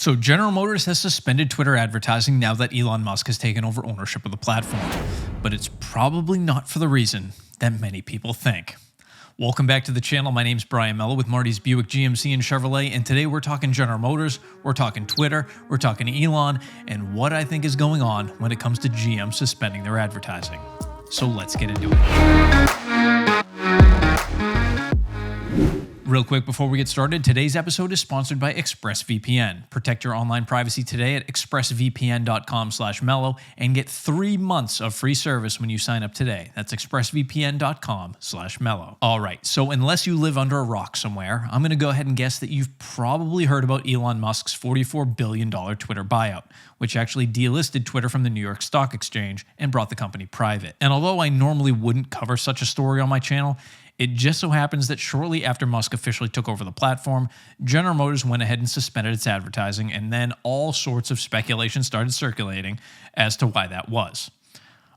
So General Motors has suspended Twitter advertising now that Elon Musk has taken over ownership of the platform. But it's probably not for the reason that many people think. Welcome back to the channel. My name's Brian Mello with Marty's Buick, GMC, and Chevrolet, and today we're talking General Motors, we're talking Twitter, we're talking Elon, and what I think is going on when it comes to GM suspending their advertising. So let's get into it. Real quick before we get started, today's episode is sponsored by ExpressVPN. Protect your online privacy today at expressvpn.com/mellow and get 3 months of free service when you sign up today. That's expressvpn.com/mellow. All right, so unless you live under a rock somewhere, I'm going to go ahead and guess that you've probably heard about Elon Musk's $44 billion Twitter buyout, which actually delisted Twitter from the New York Stock Exchange and brought the company private. And although I normally wouldn't cover such a story on my channel, it just so happens that shortly after Musk officially took over the platform, General Motors went ahead and suspended its advertising, and then all sorts of speculation started circulating as to why that was.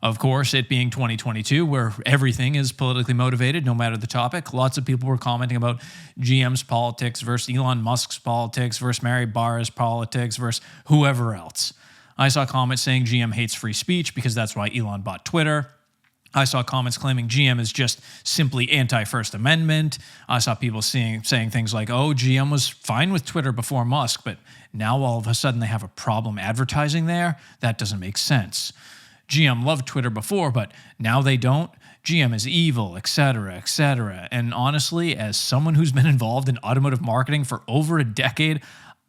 Of course, it being 2022, where everything is politically motivated, no matter the topic, lots of people were commenting about GM's politics versus Elon Musk's politics versus Mary Barra's politics versus whoever else. I saw comments saying GM hates free speech because that's why Elon bought Twitter. I saw comments claiming GM is just simply anti-First Amendment. I saw people saying things like, oh, GM was fine with Twitter before Musk, but now all of a sudden they have a problem advertising there? That doesn't make sense. GM loved Twitter before, but now they don't? GM is evil, etc., etc. And honestly, as someone who's been involved in automotive marketing for over a decade,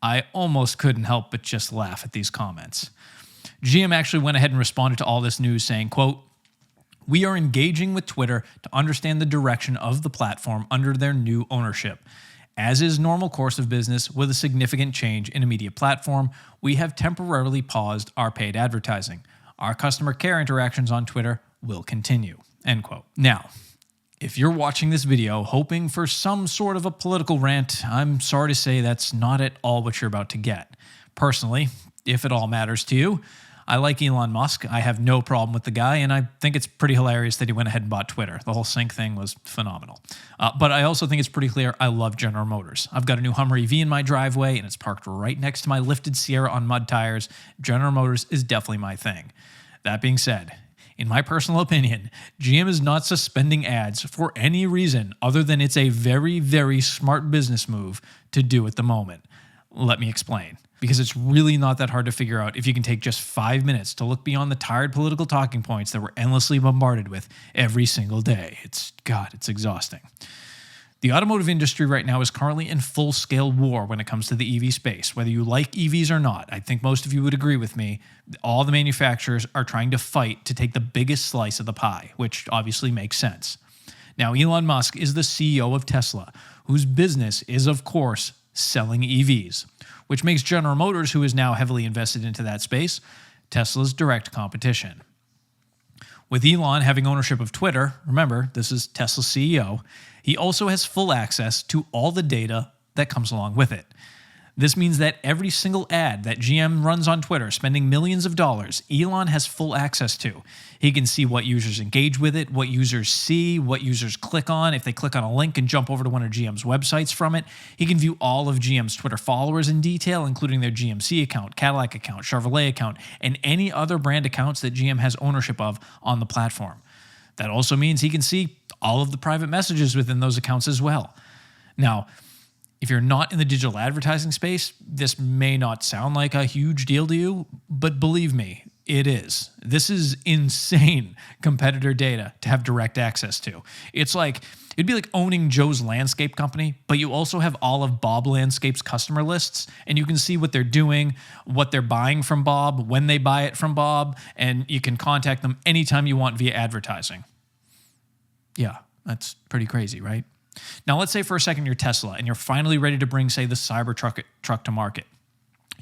I almost couldn't help but just laugh at these comments. GM actually went ahead and responded to all this news saying, quote, "We are engaging with Twitter to understand the direction of the platform under their new ownership. As is normal course of business with a significant change in a media platform, we have temporarily paused our paid advertising. Our customer care interactions on Twitter will continue." End quote. Now, if you're watching this video hoping for some sort of a political rant, I'm sorry to say that's not at all what you're about to get. Personally, if it all matters to you, I like Elon Musk. I have no problem with the guy, and I think it's pretty hilarious that he went ahead and bought Twitter. The whole sync thing was phenomenal. But I also think it's pretty clear I love General Motors. I've got a new Hummer EV in my driveway, and it's parked right next to my lifted Sierra on mud tires. General Motors is definitely my thing. That being said, in my personal opinion, GM is not suspending ads for any reason other than it's a very, very smart business move to do at the moment. Let me explain. Because it's really not that hard to figure out if you can take just 5 minutes to look beyond the tired political talking points that we're endlessly bombarded with every single day. It's exhausting. The automotive industry right now is currently in full-scale war when it comes to the EV space. Whether you like EVs or not, I think most of you would agree with me, all the manufacturers are trying to fight to take the biggest slice of the pie, which obviously makes sense. Now, Elon Musk is the CEO of Tesla, whose business is, of course, selling EVs, which makes General Motors, who is now heavily invested into that space, Tesla's direct competition. With Elon having ownership of Twitter, remember, this is Tesla's CEO, he also has full access to all the data that comes along with it. This means that every single ad that GM runs on Twitter, spending millions of dollars, Elon has full access to. He can see what users engage with it, what users see, what users click on. If they click on a link and jump over to one of GM's websites from it, he can view all of GM's Twitter followers in detail, including their GMC account, Cadillac account, Chevrolet account, and any other brand accounts that GM has ownership of on the platform. That also means he can see all of the private messages within those accounts as well. Now, if you're not in the digital advertising space, this may not sound like a huge deal to you, but believe me, it is. This is insane competitor data to have direct access to. It'd be like owning Joe's Landscape Company, but you also have all of Bob Landscape's customer lists, and you can see what they're doing, what they're buying from Bob, when they buy it from Bob, and you can contact them anytime you want via advertising. Yeah, that's pretty crazy, right? Now, let's say for a second you're Tesla and you're finally ready to bring, say, the Cybertruck to market.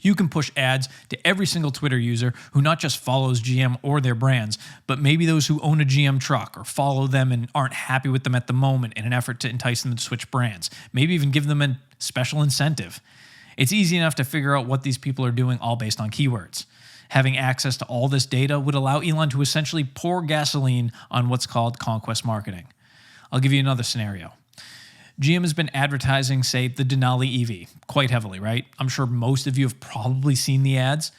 You can push ads to every single Twitter user who not just follows GM or their brands, but maybe those who own a GM truck or follow them and aren't happy with them at the moment in an effort to entice them to switch brands. Maybe even give them a special incentive. It's easy enough to figure out what these people are doing, all based on keywords. Having access to all this data would allow Elon to essentially pour gasoline on what's called conquest marketing. I'll give you another scenario. GM has been advertising, say, the Denali EV quite heavily, right? I'm sure most of you have probably seen the ads.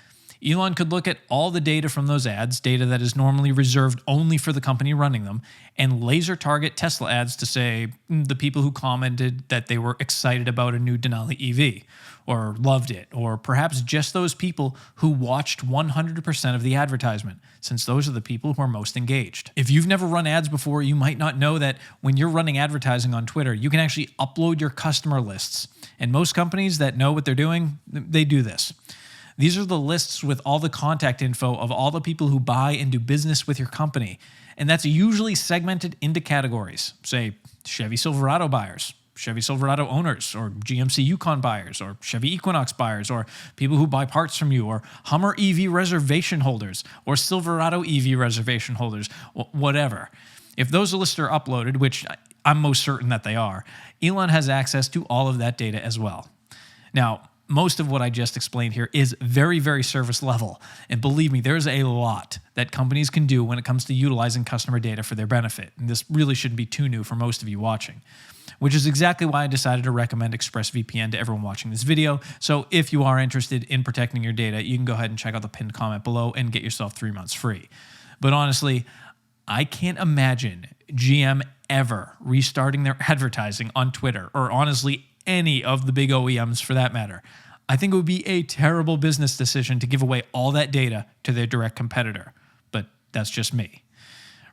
Elon could look at all the data from those ads, data that is normally reserved only for the company running them, and laser target Tesla ads to, say, the people who commented that they were excited about a new Denali EV, or loved it, or perhaps just those people who watched 100% of the advertisement, since those are the people who are most engaged. If you've never run ads before, you might not know that when you're running advertising on Twitter, you can actually upload your customer lists. And most companies that know what they're doing, they do this. These are the lists with all the contact info of all the people who buy and do business with your company. And that's usually segmented into categories, say Chevy Silverado buyers, Chevy Silverado owners, or GMC Yukon buyers, or Chevy Equinox buyers, or people who buy parts from you, or Hummer EV reservation holders, or Silverado EV reservation holders, whatever. If those lists are uploaded, which I'm most certain that they are, Elon has access to all of that data as well. Now, most of what I just explained here is very, very service level. And believe me, there's a lot that companies can do when it comes to utilizing customer data for their benefit. And this really shouldn't be too new for most of you watching, which is exactly why I decided to recommend ExpressVPN to everyone watching this video. So if you are interested in protecting your data, you can go ahead and check out the pinned comment below and get yourself 3 months free. But honestly, I can't imagine GM ever restarting their advertising on Twitter, or honestly, any of the big OEMs for that matter. I think it would be a terrible business decision to give away all that data to their direct competitor, but that's just me.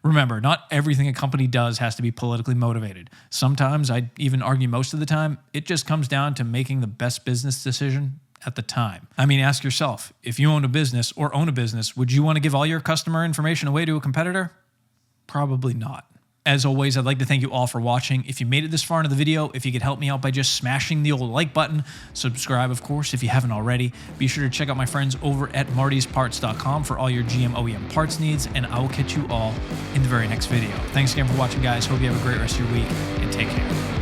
Remember, not everything a company does has to be politically motivated. Sometimes, I'd even argue most of the time, it just comes down to making the best business decision at the time. I mean, ask yourself, if you own a business or own a business, would you want to give all your customer information away to a competitor? Probably not. As always, I'd like to thank you all for watching. If you made it this far into the video, if you could help me out by just smashing the old like button, subscribe, of course, if you haven't already. Be sure to check out my friends over at martysparts.com for all your GM OEM parts needs, and I will catch you all in the very next video. Thanks again for watching, guys. Hope you have a great rest of your week, and take care.